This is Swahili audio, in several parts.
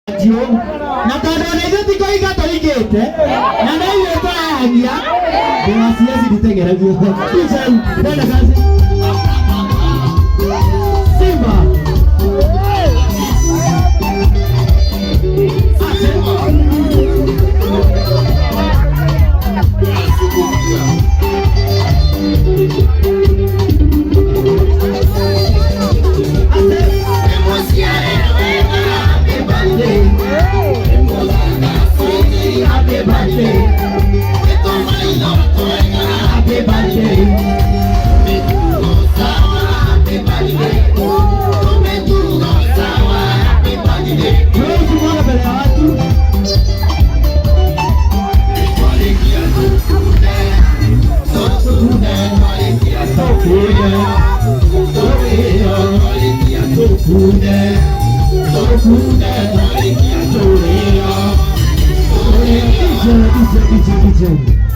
Na tondu nithu tikoiga tuigite na nä iä tåragia ndä wacia ciritegeragio ndenda kaci Simba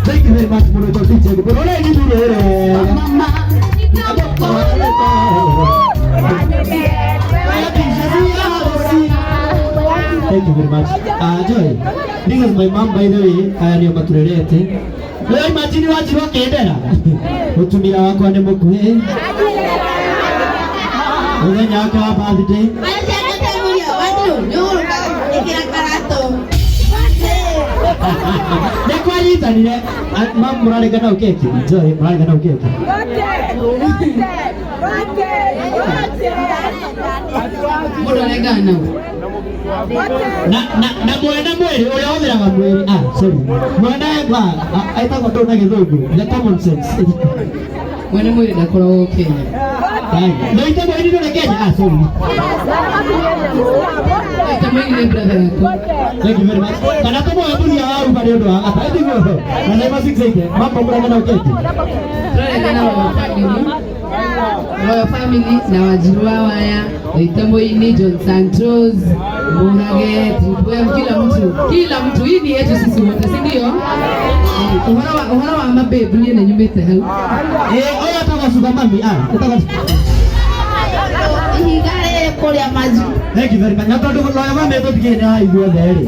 Thank you very much for the DJ. But all I need to do thank you very much. Joy, this is my mom by the way. I am your maturity. Leo imagine wachi wa kendera. Utumira wako ane mukwe. Uwe nyaka birthday. Nikuanyitanire mama murarigana ukeki Joy murarigana ukeki muraregana na mwena mweri uria uthiraga mweri sorry mwena eba aitagwo ndona githungu the common sense mwena mweri ndakoragwo Kenya no ite mweri ndona Kenya sorry thank you very much kana tomo wabuli ya waru bali ndo anga I think na sema 6 mambo muragana ukeki Royal family na wajiru waya Itamoini John Santos Murage kila mtu hii ni yetu sisi wote si ndio uhara wa mabebu ni na nyumbete hau oya toka suka mami kutoka igare kolia maji thank you very much na tondu loya mame to tigene hai guothe ri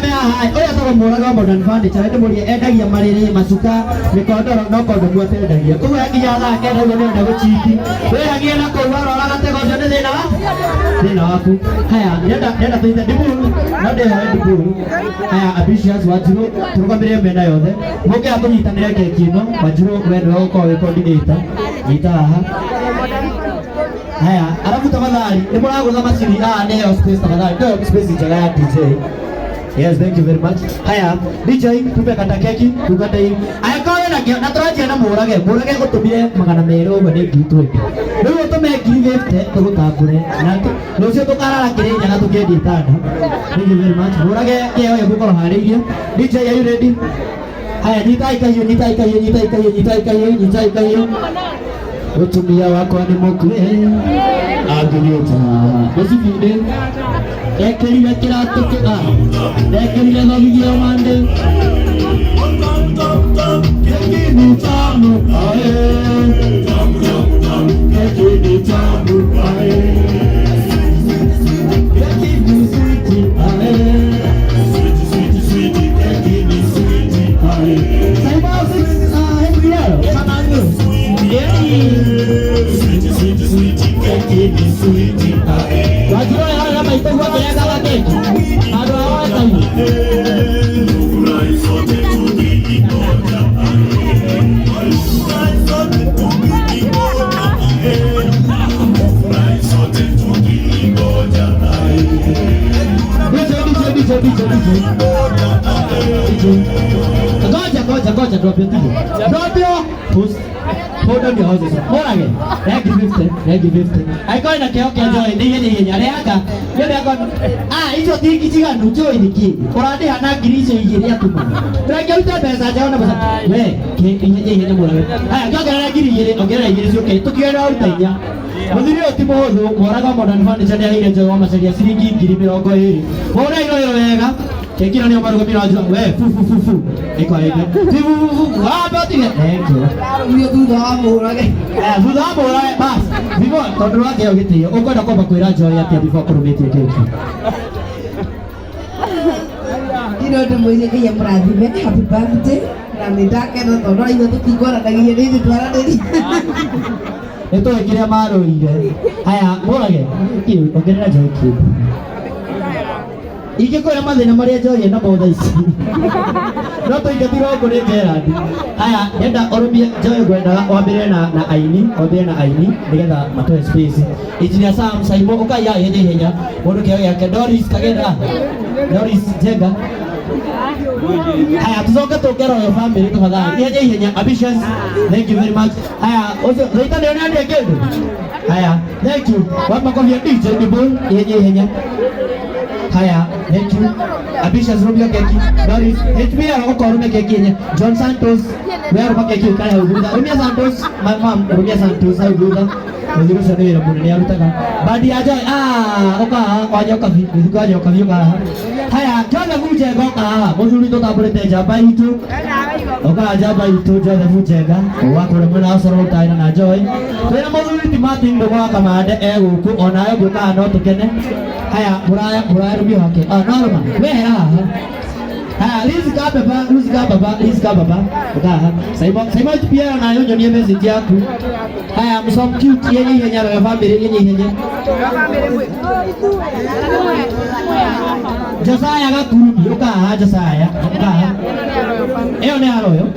me hai oya toka muraga modern furniture ende muri endagia mariri macuka mikondoro no kondo guothe endagia kuwe nginya thaa kenda guo nenda guchiti we hagie na kuwa rora gatego cio ni thina waku haya nenda tuite ndiburu na ndeho ndiburu haya ambitious Wanjiru turugamire mena yothe muke atunyitanire keki ino Wanjiru we ndio uko we coordinator nyita haha haya alafu tafadhali ni muragutha macini neo space tafadhali ndio space njega ya DJ. Yes, thank you very much. Haya DJ tupe kata keki tukate hii aya kawe na turaje na murage gutumire magana mero bane gitu ndio tume give tugutambure na ndio tukarara kirinja na tukendi tanda. Thank you very much murage yeo yegukora hariria DJ are you ready? Haya nyita hiyo utumia wako ni mukwe agirita basifide ekelile kiratu kika ekelile bagiyo mande kekini tamu ae kekini tamu ae kekini sweetie ae sweetie kekini sweetie ae saiba six sananyo sweetie Wanjiru ya kama itakuwa keleza wake ado hawata Goja drop your thing. Drop your post. Hold on your houses. More again. Regi 50. I call na keo keo joy. Ni nyareka. Yule yako. Hizo tiki chiga nucho iniki. Korade hana girizo ingiria tumu. Regi uta pesa jaona basa. We, ke inye mura. Kyo gara giri yere. Ogera yere sio ke. Tukiera utainya. Muthiri otimo hothu moraga modern furniture ya ile jowa macaria ciringi 20,000. Ora iro wega. Kekira ni omaruga mira ajua we fu eko eko fu batine eko uyo thutha murage thutha murage bas bibo tondu wake ogitio ukwenda kwamba kwira Joy atia before kurumitie keki Ndio tumweze kia mradhi happy birthday na nitake na tono hiyo tutigora ndagiye nini twara nini. Eto ekire maro ire. Haya, morage. Ki ongerera joki. Ike ko mathina maria njoye na motha ici. No to ingatiro kuri Gerard. Haya, nenda orumie njoye gwenda wambire na aini, wambire na aini nigetha matoe space. Engineer Sam Saimo ukaya henya mundu kio yake Doris Kagera. Doris Jenga. Haya, tuzoke tokera yo family tafadhali. Ihenya ambitious. Thank you very much. Haya, ozo zaita ndio nani akedo. Haya, thank you. Wapa kwa DJ Dibul ihenya. Haya, thank you. Ambitious Rubio keki. Doris, HBR uko rume keki yenye. John Santos, wewe rume keki kaya uguda. Rumia Santos, my mom, Rumia Santos uguda. Ndio sasa ndio mbona alutaka. Badi aja oka waje okavi, ndio okavi oka. Haya, jana muje goka. Muzuri to tabulete jaba itu. Oka jaba itu jana mujega. Wako mwana asoro taina na joy. Tena muzuri timati ndo kwa kamande eguku onayo buka no tukene. Haya, buraya rubio hake. Norma. Wewe haya, Liz Baba. Oka. Saimo pia na yonyo ni message yako. Haya, msom cute yenye ihenya ya family yenye ihenya. Josaya gakurubi ukaha Josaya ukaha eo ne haroyo.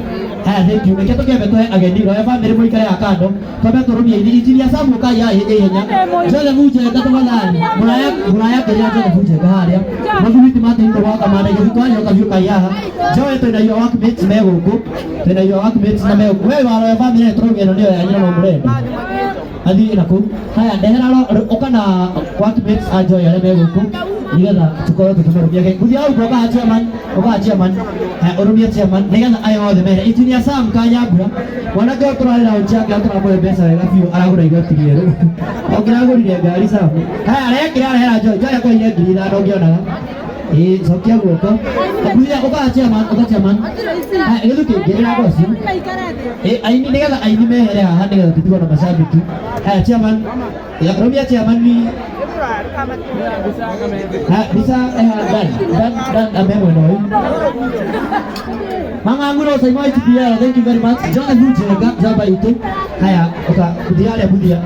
Haya, thank you. Neketo kebe toe ageni ro ya family muikare akando tobe turumie injili ya sabu kaya yenye ihenya. Jole muje gatawalani. Muraya kaya jole muje gaharia. Mazuri timati ndo waka mara yiko ayo kavyuka yaha. Joe tena yo workmates meguku. Tena yo workmates na meguku. Wewe waro ya family turumie no ndio ya nyina no murenda. Adi naku. Haya, ndehera ro okana workmates ajo ya meguku. Nigetha tukorwo tukimurumia ke kuthia au goka chairman orumia chairman nigetha ayo othe mere Engineer Sam Kanyambura wanake turarira unjake aturakoe mbeca wega biu aragura igoti rieru ongiragurire ngari safu. Haya, arekira arehera joya kwa ile ngiri na ndongionaga sokia guoko kuthia goka chairman haya githu kingirira goci aini nigetha aini mehere haha nigetha tutigwo na mashabiki. Haya, chairman ya orumia chairman ni bisa dan amemo noi. Mama nguro Saimo HBR, thank you very much. Jangan bujega jaba itu. Haya, oka budia budia.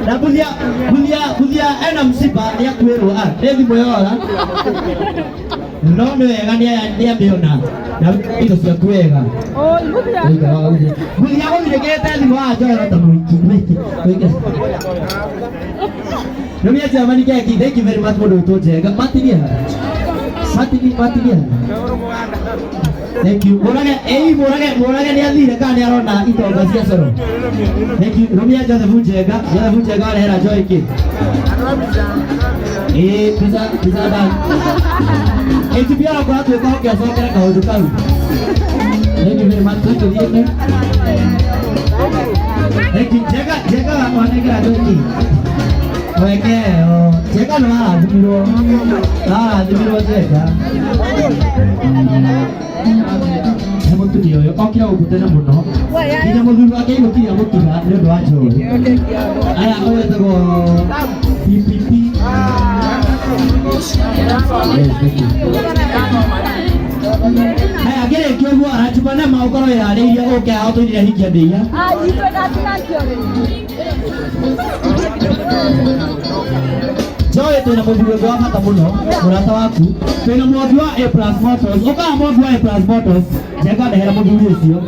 Na budia ena msiba ya kwero Devi moyora. Nono ya dia biona. Na ito sia kwega. Oh, budia budia kete ni wa jora tamuiki. Rumia jamani keki, thank you very much modo to jega mati dia. Thank you. Morage ni athire kana ni arona itonga cia coro. Thank you. Rumia Joseph Njega arehera joy ki. Pizza dan. HBR kwa tu kwa kia sokera kaundu kau. Thank you very much to you. Thank you. Jega wanegera joy ki. Weke Jega no adimiro Jega. Mutu dio yo okira ukutena muno. Kinya muthuru wake igukira mutura ni ndo ajo. Aya oyetego PPP. Aya gere kyogo arachubana maukoro ya ria oke auto ria hikia ndia. Joy tena muthuru wa mata muno murata waku tena mwathi wa A+ Motors oka mwathi wa A+ Motors Jega ndehera muthuru ucio